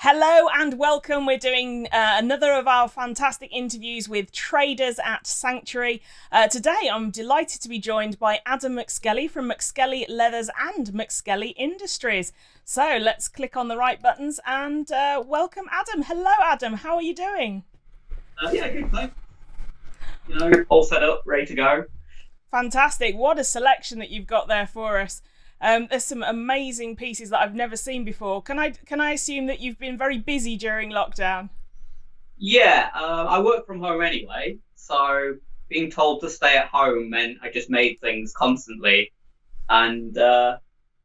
Hello and welcome. We're doing another of our fantastic interviews with traders at Sanctuary. Today, I'm delighted to be joined by Adam McSkelly from McSkelly Leathers and McSkelly Industries. So let's click on the right buttons and welcome Adam. Hello, Adam. How are you doing? Yeah, good, thanks. All set up, ready to go. Fantastic. What a selection that you've got there for us. There's some amazing pieces that I've never seen before. Can I assume that you've been very busy during lockdown? Yeah, I work from home anyway, so being told to stay at home meant I just made things constantly, and I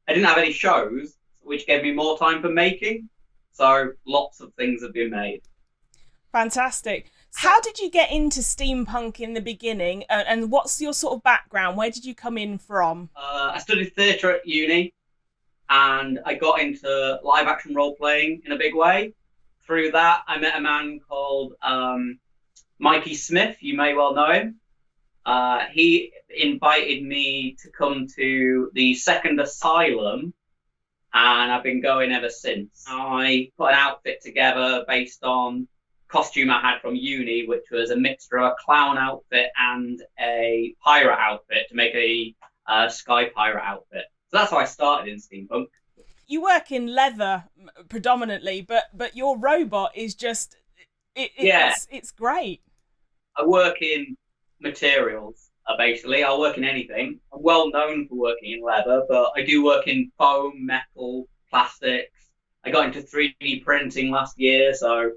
didn't have any shows, which gave me more time for making. So lots of things have been made. Fantastic. How did you get into steampunk in the beginning, and what's your sort of background? Where did you come in from? I studied theatre at uni, and I got into live action role playing in a big way. Through that, I met a man called Mikey Smith. You may well know him. He invited me to come to the second asylum, and I've been going ever since. I put an outfit together based on costume I had from uni, which was a mixture of a clown outfit and a pirate outfit to make a sky pirate outfit. So that's how I started in steampunk. You work in leather predominantly, but your robot is just Yeah, it's great. I work in materials. Basically, I'll work in anything. I'm well known for working in leather, but I do work in foam, metal, plastics. I got into 3D printing last year, so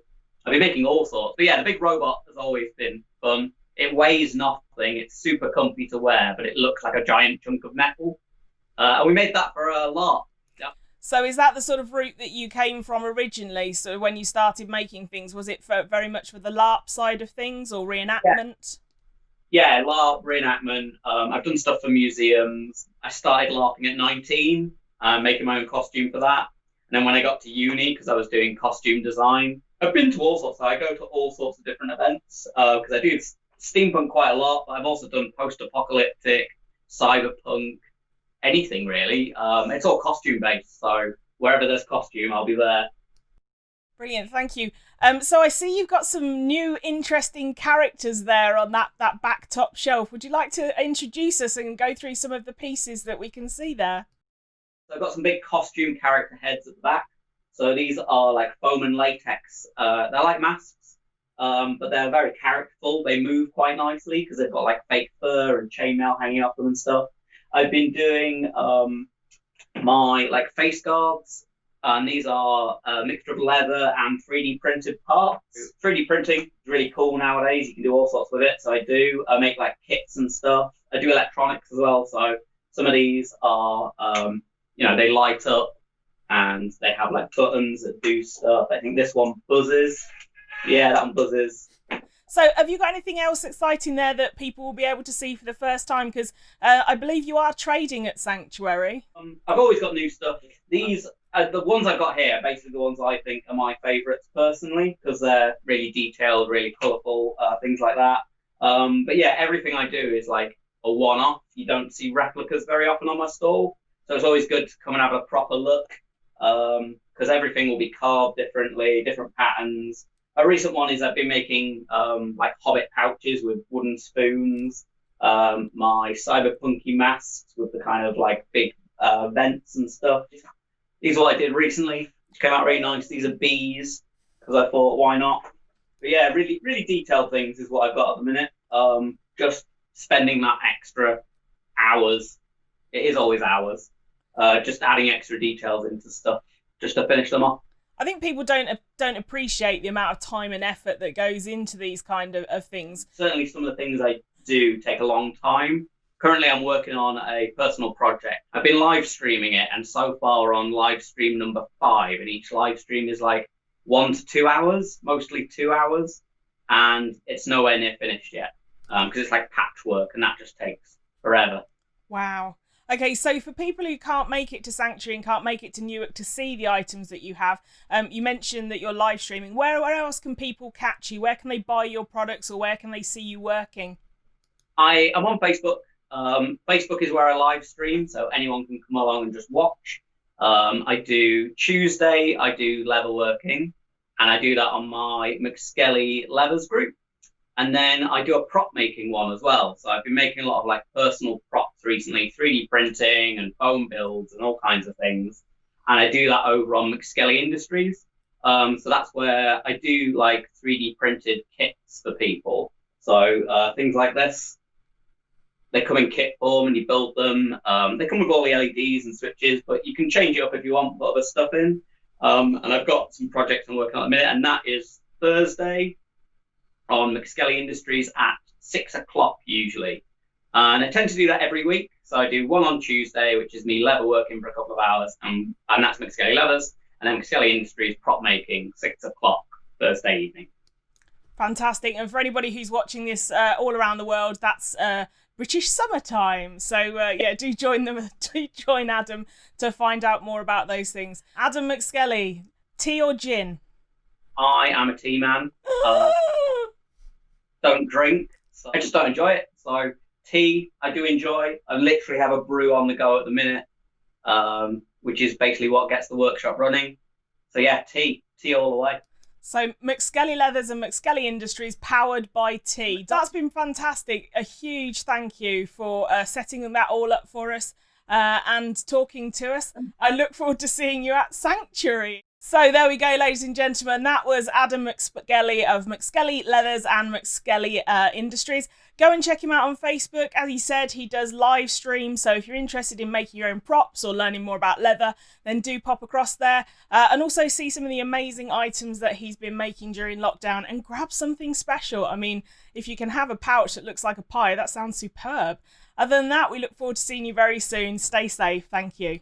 I've been making all sorts. But yeah, the big robot has always been fun. It weighs nothing. It's super comfy to wear, but it looks like a giant chunk of metal. And we made that for a lot. Yeah. So is that the sort of route that you came from originally? So when you started making things, was it very much for the LARP side of things or reenactment? Yeah, LARP, reenactment. I've done stuff for museums. I started LARPing at 19, making my own costume for that. And then when I got to uni, because I was doing costume design, I've been to all sorts. I go to all sorts of different events because I do steampunk quite a lot. But I've also done post-apocalyptic, cyberpunk, anything really. It's all costume based, so wherever there's costume, I'll be there. Brilliant, thank you. So I see you've got some new interesting characters there on that back top shelf. Would you like to introduce us and go through some of the pieces that we can see there? So I've got some big costume character heads at the back. So these are like foam and latex. They're like masks, but they're very characterful. They move quite nicely because they've got like fake fur and chainmail hanging off them and stuff. I've been doing my like face guards, and these are a mixture of leather and 3D printed parts. 3D printing is really cool nowadays. You can do all sorts with it. So I do. I make like kits and stuff. I do electronics as well. So some of these are, they light up and they have like buttons that do stuff. I think this one buzzes. Yeah, that one buzzes. So have you got anything else exciting there that people will be able to see for the first time? Because I believe you are trading at Sanctuary. I've always got new stuff. These the ones I've got here are basically the ones I think are my favourites personally because they're really detailed, really colourful, things like that. But yeah, everything I do is like a one-off. You don't see replicas very often on my stall. So it's always good to come and have a proper look because everything will be carved differently, different patterns. A recent one is I've been making like hobbit pouches with wooden spoons, my cyberpunky masks with the kind of like big vents and stuff. These are what I did recently, which came out really nice. These are bees because I thought, why not? But yeah, really, really detailed things is what I've got at the minute. Just spending that extra hours. It is always hours. Just adding extra details into stuff just to finish them off. I think people don't appreciate the amount of time and effort that goes into these kind of things. Certainly some of the things I do take a long time. Currently, I'm working on a personal project. I've been live streaming it, and so far on live stream number 5, and each live stream is like 1 to 2 hours, mostly 2 hours, and it's nowhere near finished yet because it's like patchwork, and that just takes forever. Wow. Okay, so for people who can't make it to Sanctuary and can't make it to Newark to see the items that you have, you mentioned that you're live streaming. Where else can people catch you? Where can they buy your products or where can they see you working? I'm on Facebook. Facebook is where I live stream, so anyone can come along and just watch. I do Tuesday, I do leather working, and I do that on my McSkelly Leathers group. And then I do a prop making one as well. So I've been making a lot of like personal props recently, 3D printing and foam builds and all kinds of things. And I do that over on McSkelly Industries. So that's where I do like 3D printed kits for people. So things like this, they come in kit form and you build them. They come with all the LEDs and switches, but you can change it up if you want, put other stuff in. And I've got some projects I'm working on at the minute, and that is Thursday on McSkelly Industries at 6 o'clock usually. And I tend to do that every week. So I do one on Tuesday, which is me leather working for a couple of hours, and that's McSkelly Leathers. And then McSkelly Industries prop making, 6 o'clock Thursday evening. Fantastic. And for anybody who's watching this all around the world, that's British summertime. So yeah, do join Adam to find out more about those things. Adam McSkelly, tea or gin? I am a tea man. Don't drink, so I just don't enjoy it. So tea, I do enjoy. I literally have a brew on the go at the minute, which is basically what gets the workshop running. So yeah, tea all the way. So McSkelly Leathers and McSkelly Industries powered by tea. That's been fantastic. A huge thank you for setting that all up for us and talking to us. I look forward to seeing you at Sanctuary. So there we go, ladies and gentlemen. That was Adam McSkelly of McSkelly Leathers and McSkelly Industries. Go and check him out on Facebook. As he said, he does live streams. So if you're interested in making your own props or learning more about leather, then do pop across there and also see some of the amazing items that he's been making during lockdown and grab something special. I mean, if you can have a pouch that looks like a pie, that sounds superb. Other than that, we look forward to seeing you very soon. Stay safe. Thank you.